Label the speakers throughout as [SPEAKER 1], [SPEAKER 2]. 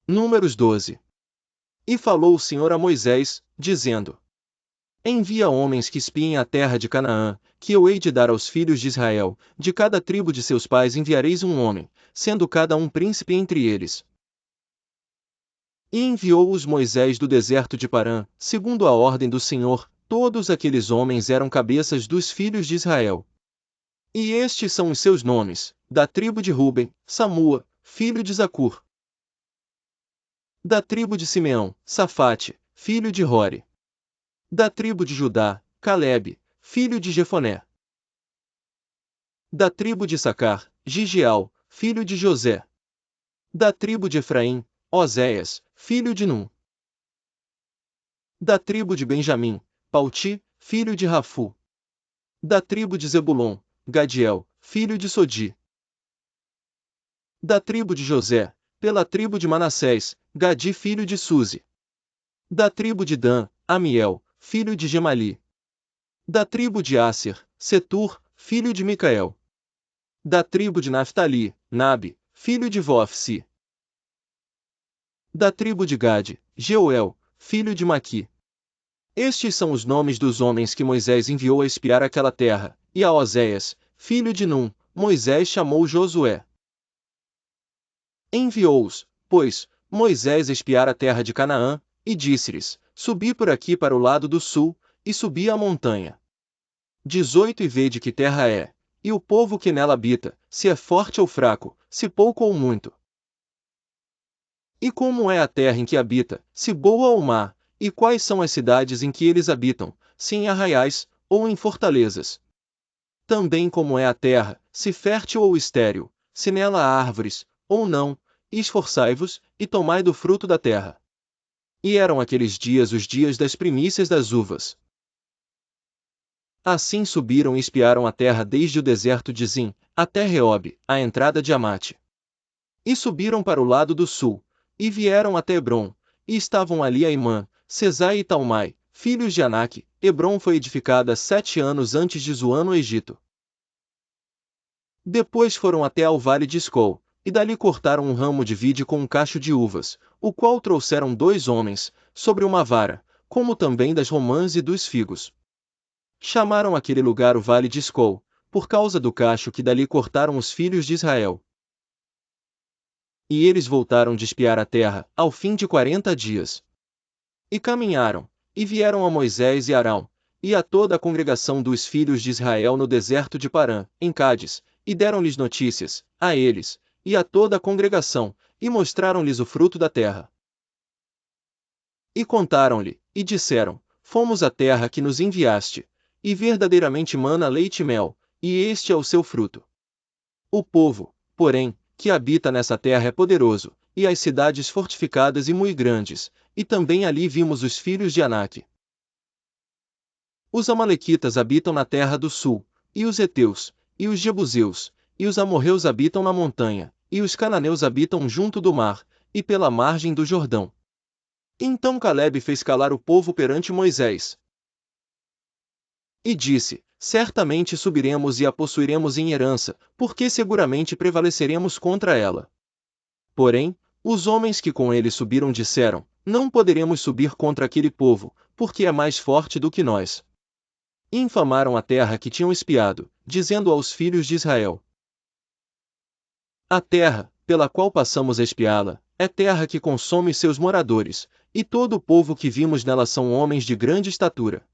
[SPEAKER 1] Números 12. E falou o Senhor a Moisés, dizendo: Envia homens que espiem a terra de Canaã, que eu hei de dar aos filhos de Israel, de cada tribo de seus pais enviareis um homem, sendo cada um príncipe entre eles. E enviou-os Moisés do deserto de Parã, segundo a ordem do Senhor. Todos aqueles homens eram cabeças dos filhos de Israel. E estes são os seus nomes: da tribo de Ruben, Samua, filho de Zacur; da tribo de Simeão, Safate, filho de Hori; da tribo de Judá, Calebe, filho de Jefoné; da tribo de Issacar, Gigial, filho de José; da tribo de Efraim, Oséias, filho de Num; da tribo de Benjamim, Palti, filho de Rafu; da tribo de Zebulon, Gadiel, filho de Sodi; da tribo de José, pela tribo de Manassés, Gadi, filho de Suzi; da tribo de Dan, Amiel, filho de Gemali; da tribo de Asser, Setur, filho de Micael; da tribo de Naftali, Nabe, filho de Vofsi; da tribo de Gade, Jeuel, filho de Maqui. Estes são os nomes dos homens que Moisés enviou a espiar aquela terra, e a Oséias, filho de Num, Moisés chamou Josué. Enviou-os, pois, Moisés a espiar a terra de Canaã, e disse-lhes: Subi por aqui para o lado do sul, e subi a montanha. 18 E vede que terra é, e o povo que nela habita, se é forte ou fraco, se pouco ou muito. E como é a terra em que habita, se boa ou má, e quais são as cidades em que eles habitam, se em arraiais, ou em fortalezas. Também como é a terra, se fértil ou estéril, se nela há árvores, ou não, e esforçai-vos, e tomai do fruto da terra. E eram aqueles dias os dias das primícias das uvas. Assim subiram e espiaram a terra desde o deserto de Zim, até Reob, a entrada de Amate. E subiram para o lado do sul, e vieram até Hebrom, e estavam ali Aimã, Sesai e Talmai, filhos de Anak. Hebrom foi edificada 7 anos antes de Zoan no Egito. Depois foram até ao vale de Escol, e dali cortaram um ramo de vide com um cacho de uvas, o qual trouxeram 2 homens, sobre uma vara, como também das romãs e dos figos. Chamaram aquele lugar o vale de Escol, por causa do cacho que dali cortaram os filhos de Israel. E eles voltaram de espiar a terra, ao fim de 40 dias. E caminharam, e vieram a Moisés e Arão, e a toda a congregação dos filhos de Israel no deserto de Parã, em Cádiz, e deram-lhes notícias, a eles, e a toda a congregação, e mostraram-lhes o fruto da terra. E contaram-lhe, e disseram: Fomos à terra que nos enviaste, e verdadeiramente mana leite e mel, e este é o seu fruto. O povo, porém, que habita nessa terra é poderoso, e as cidades fortificadas e muito grandes, e também ali vimos os filhos de Anak. Os amalequitas habitam na terra do sul, e os heteus, e os jebuseus, e os amorreus habitam na montanha, e os cananeus habitam junto do mar, e pela margem do Jordão. Então Calebe fez calar o povo perante Moisés. E disse: Certamente subiremos e a possuiremos em herança, porque seguramente prevaleceremos contra ela. Porém, os homens que com ele subiram disseram: Não poderemos subir contra aquele povo, porque é mais forte do que nós. E infamaram a terra que tinham espiado, dizendo aos filhos de Israel: A terra, pela qual passamos a espiá-la, é terra que consome seus moradores, e todo o povo que vimos nela são homens de grande estatura.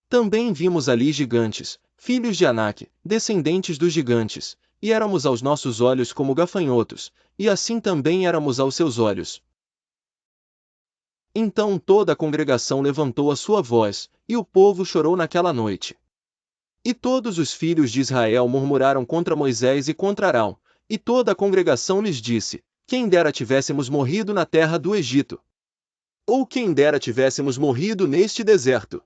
[SPEAKER 1] Também vimos ali gigantes, filhos de Anak, descendentes dos gigantes, e éramos aos nossos olhos como gafanhotos, e assim também éramos aos seus olhos. Então toda a congregação levantou a sua voz, e o povo chorou naquela noite. E todos os filhos de Israel murmuraram contra Moisés e contra Arão, e toda a congregação lhes disse: Quem dera tivéssemos morrido na terra do Egito! Ou quem dera tivéssemos morrido neste deserto!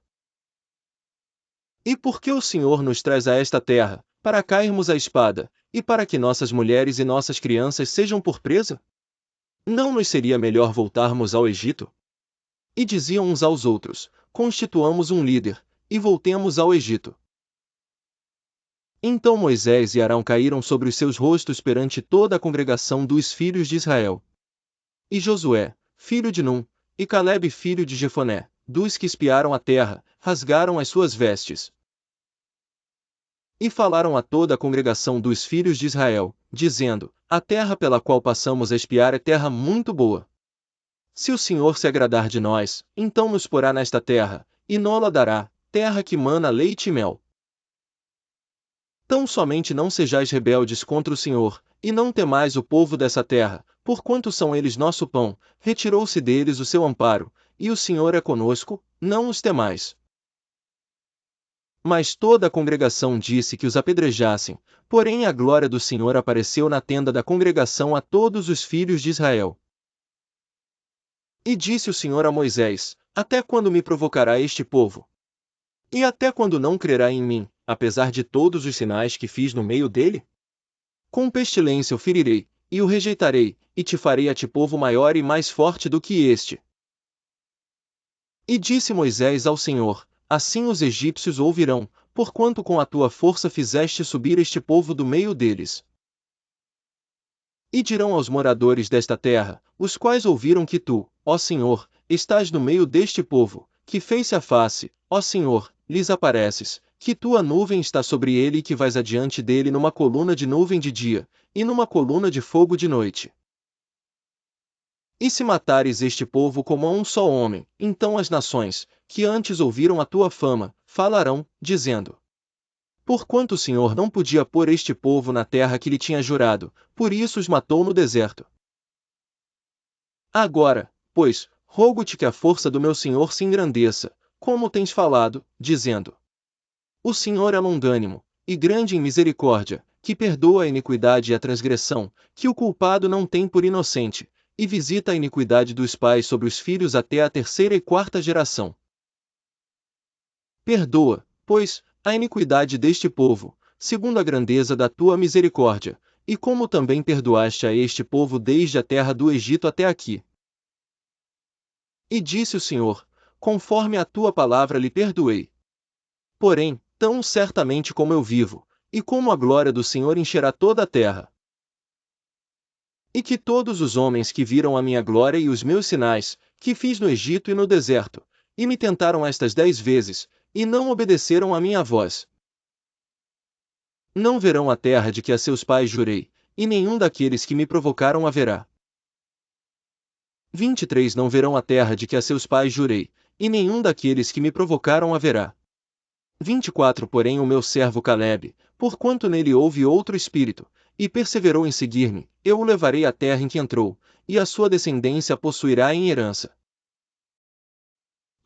[SPEAKER 1] E por que o Senhor nos traz a esta terra, para cairmos à espada, e para que nossas mulheres e nossas crianças sejam por presa? Não nos seria melhor voltarmos ao Egito? E diziam uns aos outros: Constituamos um líder, e voltemos ao Egito. Então Moisés e Arão caíram sobre os seus rostos perante toda a congregação dos filhos de Israel. e Josué, filho de Num, e Calebe filho de Jefoné, dos que espiaram a terra, rasgaram as suas vestes. E falaram a toda a congregação dos filhos de Israel, dizendo: A terra pela qual passamos a espiar é terra muito boa. Se o Senhor se agradar de nós, então nos porá nesta terra, e nola dará, terra que mana leite e mel. Tão somente não sejais rebeldes contra o Senhor, e não temais o povo dessa terra, porquanto são eles nosso pão. Retirou-se deles o seu amparo, e o Senhor é conosco, não os temais. Mas toda a congregação disse que os apedrejassem, porém a glória do Senhor apareceu na tenda da congregação a todos os filhos de Israel. E disse o Senhor a Moisés: Até quando me provocará este povo? E até quando não crerá em mim, apesar de todos os sinais que fiz no meio dele? Com pestilência o ferirei, e o rejeitarei, e te farei a ti povo maior e mais forte do que este. E disse Moisés ao Senhor: Assim os egípcios ouvirão, porquanto com a tua força fizeste subir este povo do meio deles. E dirão aos moradores desta terra, os quais ouviram que tu, ó Senhor, estás no meio deste povo, que face a face, ó Senhor, lhes apareces, que tua nuvem está sobre ele e que vais adiante dele numa coluna de nuvem de dia, e numa coluna de fogo de noite. E se matares este povo como a um só homem, então as nações, que antes ouviram a tua fama, falarão, dizendo: Porquanto o Senhor não podia pôr este povo na terra que lhe tinha jurado, por isso os matou no deserto. Agora, pois, rogo-te que a força do meu Senhor se engrandeça, como tens falado, dizendo: O Senhor é longânimo, e grande em misericórdia, que perdoa a iniquidade e a transgressão, que o culpado não tem por inocente, e visita a iniquidade dos pais sobre os filhos até a terceira e quarta geração. Perdoa, pois, a iniquidade deste povo, segundo a grandeza da tua misericórdia, e como também perdoaste a este povo desde a terra do Egito até aqui. E disse o Senhor: Conforme a tua palavra lhe perdoei. Porém, tão certamente como eu vivo, e como a glória do Senhor encherá toda a terra, e que todos os homens que viram a minha glória e os meus sinais, que fiz no Egito e no deserto, e me tentaram estas 10 vezes, e não obedeceram à minha voz, não verão a terra de que a seus pais jurei, e nenhum daqueles que me provocaram a verá. 23 Não verão a terra de que a seus pais jurei, e nenhum daqueles que me provocaram a verá. 24 Porém o meu servo Calebe, porquanto nele houve outro espírito, e perseverou em seguir-me, eu o levarei à terra em que entrou, e a sua descendência a possuirá em herança.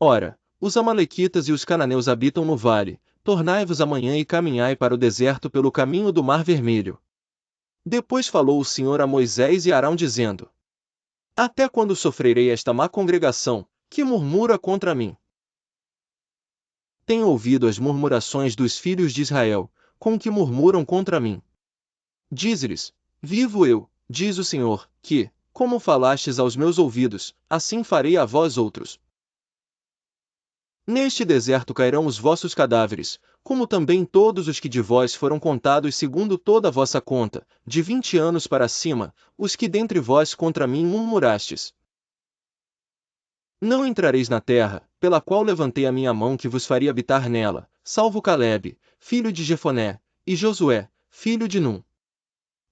[SPEAKER 1] Ora, os amalequitas e os cananeus habitam no vale, tornai-vos amanhã e caminhai para o deserto pelo caminho do Mar Vermelho. Depois falou o Senhor a Moisés e Arão dizendo: Até quando sofrerei esta má congregação, que murmura contra mim? Tenho ouvido as murmurações dos filhos de Israel, com que murmuram contra mim. Dize-lhes: Vivo eu, diz o Senhor, que, como falastes aos meus ouvidos, assim farei a vós outros. Neste deserto cairão os vossos cadáveres, como também todos os que de vós foram contados segundo toda a vossa conta, de 20 anos para cima, os que dentre vós contra mim murmurastes. Não entrareis na terra, pela qual levantei a minha mão que vos faria habitar nela, salvo Calebe, filho de Jefoné, e Josué, filho de Num.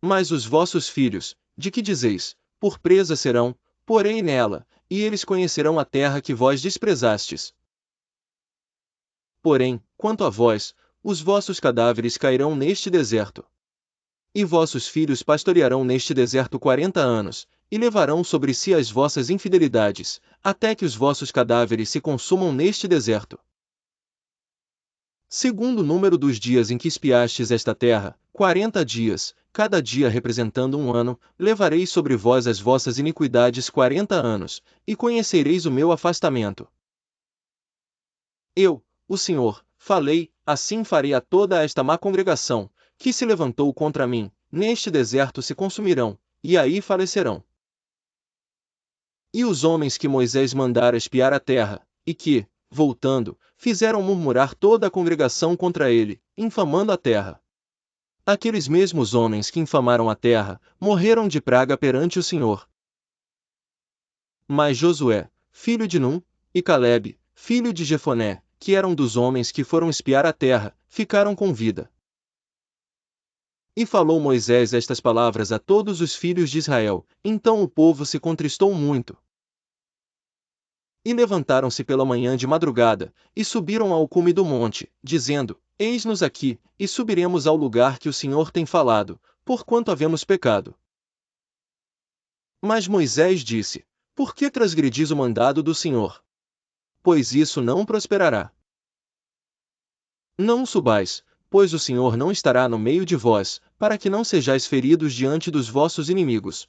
[SPEAKER 1] Mas os vossos filhos, de que dizeis, por presa serão, porém nela, e eles conhecerão a terra que vós desprezastes. Porém, quanto a vós, os vossos cadáveres cairão neste deserto. E vossos filhos pastorearão neste deserto 40 anos, e levarão sobre si as vossas infidelidades, até que os vossos cadáveres se consumam neste deserto. Segundo o número dos dias em que espiastes esta terra, 40 dias, cada dia representando um ano, levareis sobre vós as vossas iniquidades 40 anos, e conhecereis o meu afastamento. Eu, o Senhor, falei, assim farei a toda esta má congregação, que se levantou contra mim, neste deserto se consumirão, e aí falecerão. E os homens que Moisés mandara espiar a terra, e que, voltando, fizeram murmurar toda a congregação contra ele, infamando a terra. Aqueles mesmos homens que infamaram a terra, morreram de praga perante o Senhor. Mas Josué, filho de Num, e Calebe, filho de Jefoné, que eram dos homens que foram espiar a terra, ficaram com vida. E falou Moisés estas palavras a todos os filhos de Israel, então o povo se contristou muito. E levantaram-se pela manhã de madrugada, e subiram ao cume do monte, dizendo: Eis-nos aqui, e subiremos ao lugar que o Senhor tem falado, porquanto havemos pecado. Mas Moisés disse: Por que transgredis o mandado do Senhor? Pois isso não prosperará. Não subais, pois o Senhor não estará no meio de vós, para que não sejais feridos diante dos vossos inimigos.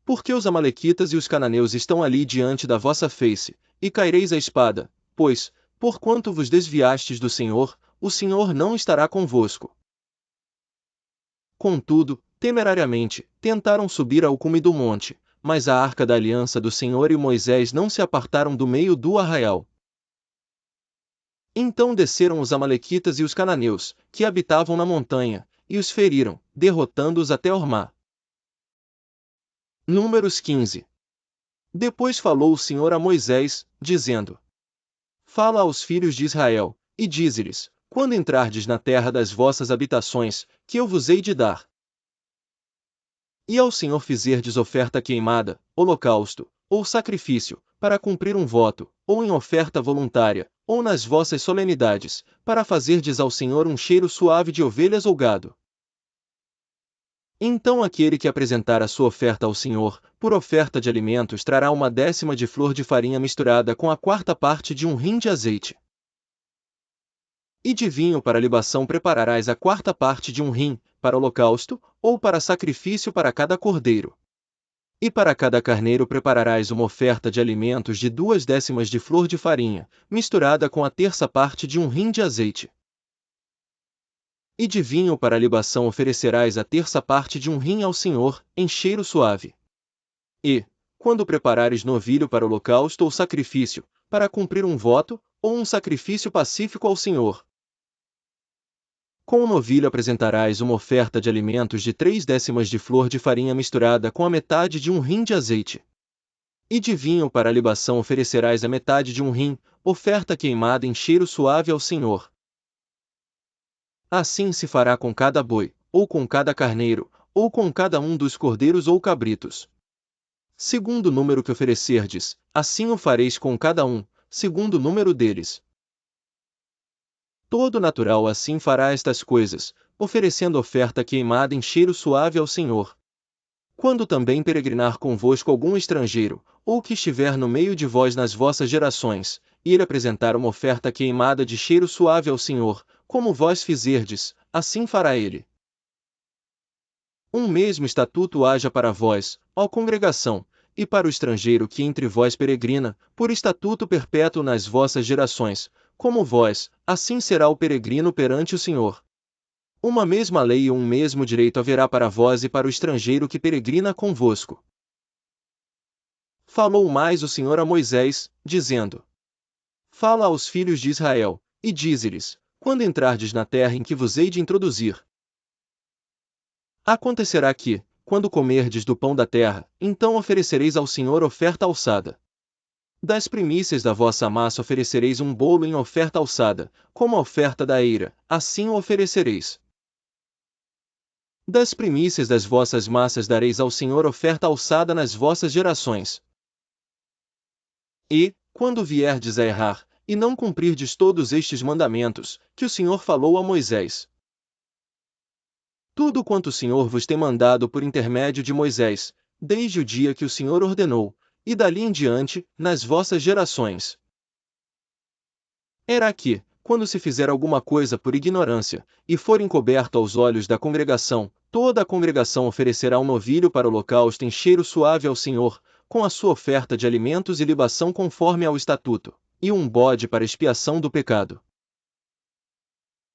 [SPEAKER 1] Porque os amalequitas e os cananeus estão ali diante da vossa face, e caireis a espada, pois, porquanto vos desviastes do Senhor, o Senhor não estará convosco. Contudo, temerariamente, tentaram subir ao cume do monte, mas a arca da aliança do Senhor e Moisés não se apartaram do meio do arraial. Então desceram os amalequitas e os cananeus, que habitavam na montanha, e os feriram, derrotando-os até Hormá. Números 15. Depois falou o Senhor a Moisés, dizendo: Fala aos filhos de Israel, e dize-lhes: Quando entrardes na terra das vossas habitações, que eu vos hei de dar, e ao Senhor fizerdes oferta queimada, holocausto, ou sacrifício, para cumprir um voto, ou em oferta voluntária, ou nas vossas solenidades, para fazerdes ao Senhor um cheiro suave de ovelhas ou gado. Então aquele que apresentar a sua oferta ao Senhor, por oferta de alimentos, trará 1/10 de flor de farinha misturada com a 1/4 de um hin de azeite. E de vinho para libação prepararás a 1/4 de um hin, para holocausto, ou para sacrifício para cada cordeiro. E para cada carneiro prepararás uma oferta de alimentos de 2/10 de flor de farinha, misturada com a 1/3 de um hin de azeite. E de vinho para libação oferecerás a 1/3 de um hin ao Senhor, em cheiro suave. E, quando preparares novilho para holocausto ou sacrifício, para cumprir um voto, ou um sacrifício pacífico ao Senhor, com o novilho apresentarás uma oferta de alimentos de 3/10 de flor de farinha misturada com a metade de um hin de azeite. E de vinho para libação oferecerás a metade de um hin, oferta queimada em cheiro suave ao Senhor. Assim se fará com cada boi, ou com cada carneiro, ou com cada um dos cordeiros ou cabritos. Segundo o número que oferecerdes, assim o fareis com cada um, segundo o número deles. Todo natural assim fará estas coisas, oferecendo oferta queimada em cheiro suave ao Senhor. Quando também peregrinar convosco algum estrangeiro, ou que estiver no meio de vós nas vossas gerações, e ele apresentar uma oferta queimada de cheiro suave ao Senhor, como vós fizerdes, assim fará ele. Um mesmo estatuto haja para vós, ó congregação, e para o estrangeiro que entre vós peregrina, por estatuto perpétuo nas vossas gerações, como vós, assim será o peregrino perante o Senhor. Uma mesma lei e um mesmo direito haverá para vós e para o estrangeiro que peregrina convosco. Falou mais o Senhor a Moisés, dizendo: Fala aos filhos de Israel, e dize-lhes: Quando entrardes na terra em que vos hei de introduzir, acontecerá que, quando comerdes do pão da terra, então oferecereis ao Senhor oferta alçada. Das primícias da vossa massa oferecereis um bolo em oferta alçada, como a oferta da eira, assim o oferecereis. Das primícias das vossas massas dareis ao Senhor oferta alçada nas vossas gerações. E, quando vierdes a errar, e não cumprirdes todos estes mandamentos, que o Senhor falou a Moisés, tudo quanto o Senhor vos tem mandado por intermédio de Moisés, desde o dia que o Senhor ordenou, e dali em diante, nas vossas gerações, era que, quando se fizer alguma coisa por ignorância, e for encoberto aos olhos da congregação, toda a congregação oferecerá um novilho para holocausto em cheiro suave ao Senhor, com a sua oferta de alimentos e libação conforme ao estatuto, e um bode para expiação do pecado.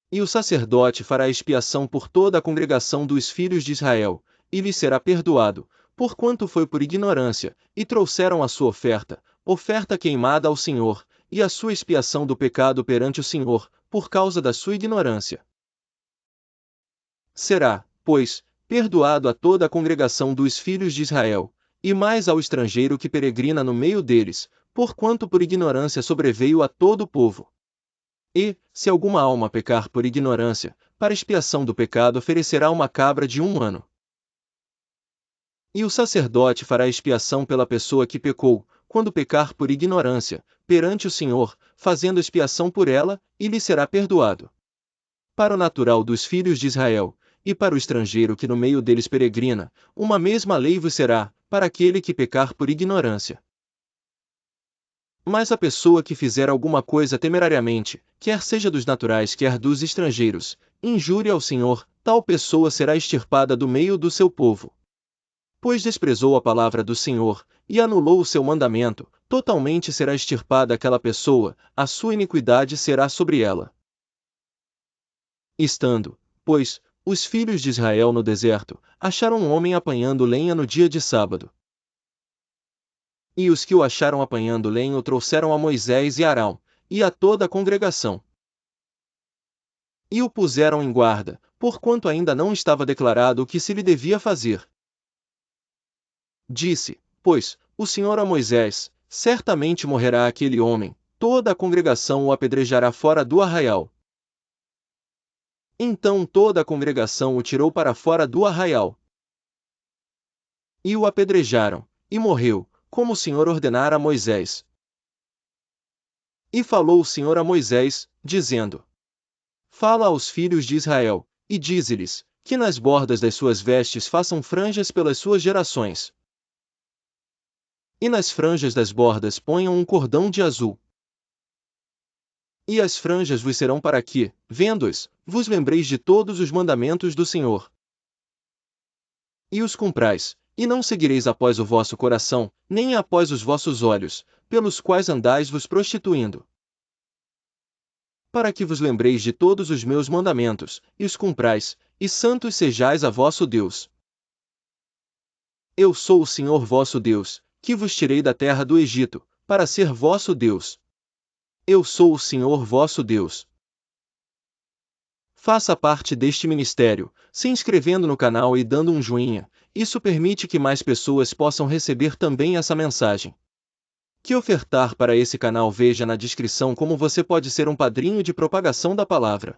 [SPEAKER 1] E o sacerdote fará expiação por toda a congregação dos filhos de Israel, e lhe será perdoado, porquanto foi por ignorância, e trouxeram a sua oferta, oferta queimada ao Senhor, e a sua expiação do pecado perante o Senhor, por causa da sua ignorância. Será, pois, perdoado a toda a congregação dos filhos de Israel, e mais ao estrangeiro que peregrina no meio deles, porquanto por ignorância sobreveio a todo o povo. E, se alguma alma pecar por ignorância, para expiação do pecado oferecerá uma cabra de 1 ano. E o sacerdote fará expiação pela pessoa que pecou, quando pecar por ignorância, perante o Senhor, fazendo expiação por ela, e lhe será perdoado. Para o natural dos filhos de Israel, e para o estrangeiro que no meio deles peregrina, uma mesma lei vos será, para aquele que pecar por ignorância. Mas a pessoa que fizer alguma coisa temerariamente, quer seja dos naturais quer dos estrangeiros, injúria ao Senhor, tal pessoa será extirpada do meio do seu povo. Pois desprezou a palavra do Senhor, e anulou o seu mandamento, totalmente será extirpada aquela pessoa, a sua iniquidade será sobre ela. Estando, pois, os filhos de Israel no deserto, acharam um homem apanhando lenha no dia de sábado. E os que o acharam apanhando lenha o trouxeram a Moisés e Arão, e a toda a congregação. E o puseram em guarda, porquanto ainda não estava declarado o que se lhe devia fazer. Disse, pois, o Senhor a Moisés: certamente morrerá aquele homem, toda a congregação o apedrejará fora do arraial. Então toda a congregação o tirou para fora do arraial. E o apedrejaram, e morreu, como o Senhor ordenara a Moisés. E falou o Senhor a Moisés, dizendo: Fala aos filhos de Israel, e dize-lhes, que nas bordas das suas vestes façam franjas pelas suas gerações. E nas franjas das bordas ponham um cordão de azul. E as franjas vos serão para que, vendo-as, vos lembreis de todos os mandamentos do Senhor. E os cumprais, e não seguireis após o vosso coração, nem após os vossos olhos, pelos quais andais vos prostituindo. Para que vos lembreis de todos os meus mandamentos, e os cumprais, e santos sejais a vosso Deus. Eu sou o Senhor vosso Deus, que vos tirei da terra do Egito, para ser vosso Deus. Eu sou o Senhor vosso Deus. Faça parte deste ministério, se inscrevendo no canal e dando um joinha. Isso permite que mais pessoas possam receber também essa mensagem. Que ofertar para esse canal? Veja na descrição como você pode ser um padrinho de propagação da palavra.